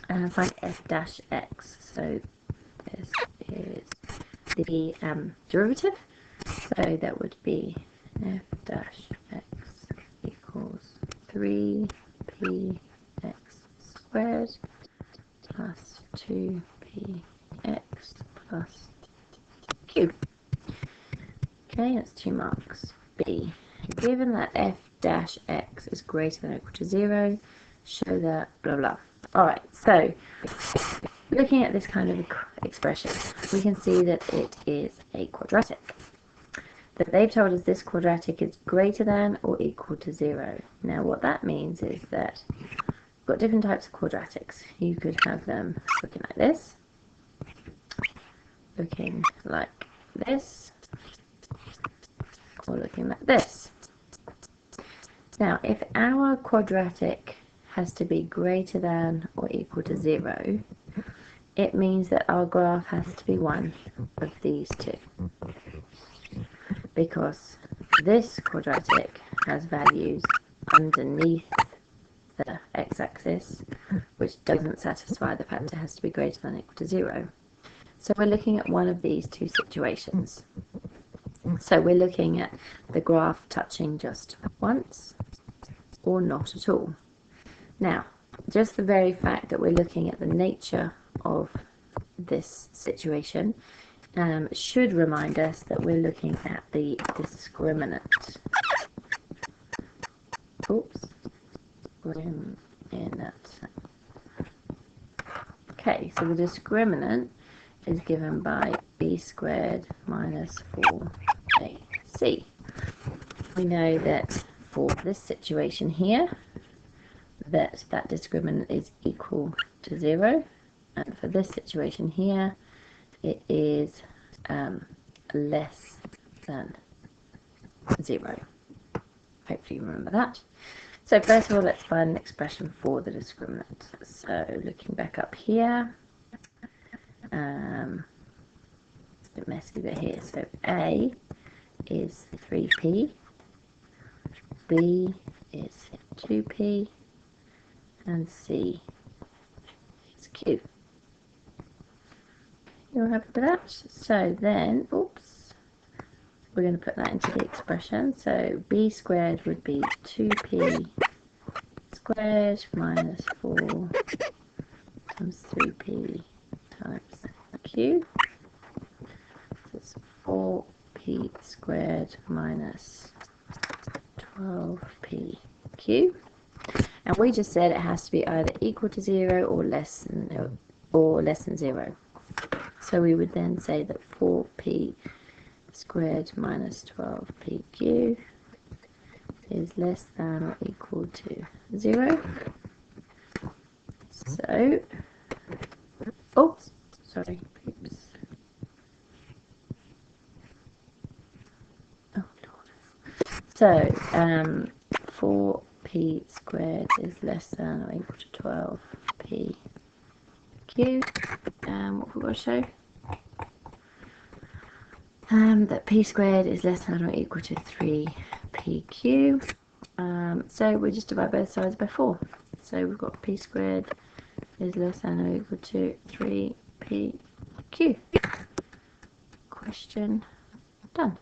and find f dash x. So this is the derivative. So that would be f dash x equals 3px squared plus 2px plus q. Okay, that's 2 marks. B. Given that f dash x is greater than or equal to 0, show that blah blah. Alright, so looking at this kind of expression, we can see that it is a quadratic. That they've told us this quadratic is greater than or equal to 0. Now what that means is that we've got different types of quadratics. You could have them looking like this, looking like this, or looking like this. Now if our quadratic has to be greater than or equal to 0, it means that our graph has to be one of these two, because this quadratic has values underneath the x-axis which doesn't satisfy the fact it has to be greater than or equal to 0. So we're looking at one of these two situations. So we're looking at the graph touching just once or not at all. Now, just the very fact that we're looking at the nature of this situation should remind us that we're looking at the discriminant. Oops. Okay, so the discriminant is given by b squared minus 4ac. We know that for this situation here, that discriminant is equal to 0, and for this situation here, it is less than 0. Hopefully you remember that. So first of all, let's find an expression for the discriminant. So looking back up here, it's a bit messy but here. So A is 3p, B is 2p, and C is q. You're happy with that? So then, oops, we're going to put that into the expression. So b squared would be 2p squared minus 4 times 3p times q. That's 4p squared minus 12p q. And we just said it has to be either equal to 0 or less than 0. So we would then say that 4p squared minus 12pq is less than or equal to 0. So, oops, sorry, oops. Oh Lord. So, 4p squared is less than or equal to 12pq. What we've got to show? That p squared is less than or equal to 3pq. So we just divide both sides by 4. So we've got p squared is less than or equal to 3pq. Question done.